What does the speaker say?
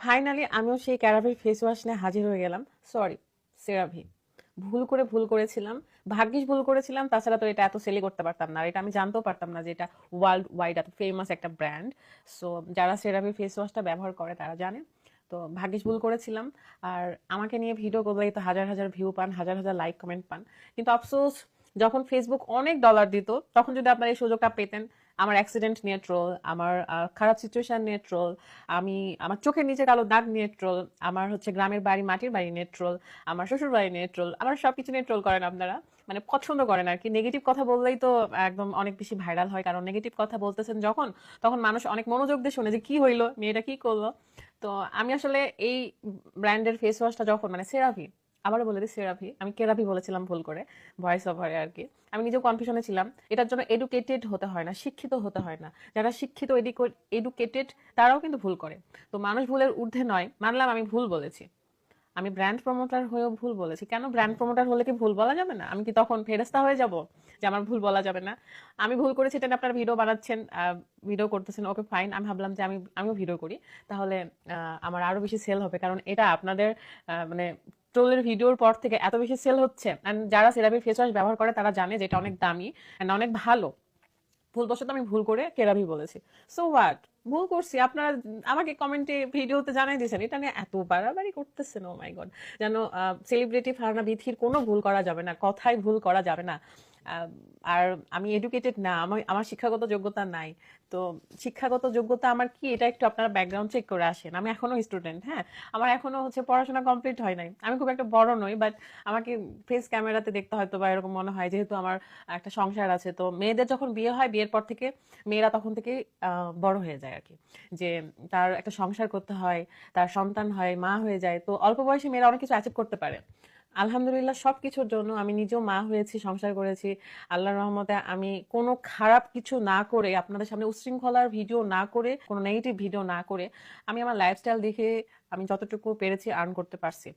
Finally আমিও সেই ক্যারাভির face wash নিয়ে হাজির হয়ে গেলাম। সরি, সেরাভি। ভুল করেছিলাম। ভাগ্যিস ভুল করেছিলাম, তাছাড়া তো এটা এত সেলই করতে পারতাম না। আর এটা আমি জানতেও পারতাম না যে এটা ওয়ার্ল্ড ওয়াইড এত ফেমাস একটা ব্র্যান্ড। সো যারা সেরাভির ফেস ওয়াশটা ব্যবহার করে তারা জানে। তো ভাগ্যিস ভুল করেছিলাম। আর আমাকে নিয়ে ভিডিও করলেই তো হাজার হাজার ভিউ পান, হাজার হাজার লাইক কমেন্ট পান। কিন্তু আফসোস, যখন ফেসবুক অনেক ডলার দিত তখন যদি আপনারা এই সুযোগটা পেতেন, আমার অ্যাক্সিডেন্ট নিয়ে ট্রোল, আমার খারাপ সিচুয়েশন নিয়ে ট্রোল, আমি আমার চোখের নিচে কালো দাগ নিয়ে ট্রোল, আমার হচ্ছে গ্রামের বাড়ি মাটির বাড়ি নিয়ে ট্রোল, আমার শ্বশুর বাড়ি নিয়ে ট্রোল, আমার সবকিছু নিয়ে ট্রোল করেন আপনারা। মানে পছন্দ করেন আর কি। নেগেটিভ কথা বললেই তো একদম অনেক বেশি ভাইরাল হয়, কারণ নেগেটিভ কথা বলতেছেন যখন, তখন মানুষ অনেক মনোযোগ দিয়ে শুনে যে কি হইলো, মেয়েটা কি করলো। তো আমি আসলে এই ব্র্যান্ডের ফেস ওয়াশটা যখন, মানে সেরাভি, আবারও বলে দিই সেরাভি, আমি কেরাভি বলেছিলাম ভুল করে ভয়েস ওভারে আর কি। আমি নিজেও কনফিউশনে ছিলাম। এটার জন্য এডুকেটেড হতে হয় না, শিক্ষিত হতে হয় না। যারা শিক্ষিত এডুকেটেড তারাও কিন্তু ভুল করে। তো মানুষ ভুলের ঊর্ধ্বে নয়, মানলাম আমি ভুল বলেছি। আমি ব্র্যান্ড প্রমোটার হয়েও ভুল বলেছি। কেন ব্র্যান্ড প্রমোটার হলে কি ভুল বলা যাবে না? আমি কি তখন ফেরেস্তা হয়ে যাব যে আমার ভুল বলা যাবে না? আমি ভুল করেছি, এটা নিয়ে আপনারা ভিডিও বানাচ্ছেন, ভিডিও করতেছেন, ওকে ফাইন। আমি ভাবলাম যে আমিও ভিডিও করি, তাহলে আমার আরো বেশি সেল হবে, কারণ এটা আপনাদের মানে ট্রোলের ভিডিওর পর থেকে এত বেশি সেল হচ্ছে। এন্ড যারা সেরাভির ফেস ওয়াশ ব্যবহার করে তারা জানে যে এটা অনেক দামি এন্ড অনেক ভালো। ভুলবশত আমি ভুল করে কেরাভি বলেছি। সো হোয়াট, ভুল করছি। আপনারা আমাকে কমেন্টে ভিডিওতে জানাই দিয়েছেন, এটা নিয়ে এত বাড়াবাড়ি করতেছেন, ও মাই গড। যেন সেলিব্রিটি ফারহানা বিথির কোনো ভুল করা যাবে না, কথায় ভুল করা যাবে না। আহ, আর আমি এডুকেটেড না, আমার শিক্ষাগত যোগ্যতা নাই। তো শিক্ষাগত যোগ্যতা আমার কি, এটা একটু আপনারা ব্যাকগ্রাউন্ড চেক করে আসেন। আমি এখনো স্টুডেন্ট, হ্যাঁ। আমার এখনো হচ্ছে পড়াশোনা কমপ্লিট হয় নাই। আমি খুব একটা বড় নই, বাট আমাকে ফেস ক্যামেরাতে দেখতে হয়তো বা এরকম মনে হয়, যেহেতু আমার একটা সংসার আছে। তো মেয়েদের যখন বিয়ে হয়, বিয়ের পর থেকে মেয়েরা তখন থেকে বড় হয়ে যায় আর কি। যে তার একটা সংসার করতে হয়, তার সন্তান হয়, মা হয়ে যায়। তো অল্প বয়সে মেয়েরা অনেক কিছু অ্যাচিভ করতে পারে। আলহামদুলিল্লাহ সবকিছুর জন্য আমি নিজেও মা হয়েছি, সংসার করেছি। আল্লাহর রহমতে আমি কোনো খারাপ কিছু না করে, আপনাদের সামনে উচ্ছৃঙ্খলার ভিডিও না করে, কোনো নেগেটিভ ভিডিও না করে, আমি আমার লাইফস্টাইল দেখে আমি যতটুকু পেরেছি আর্ন করতে পারছি।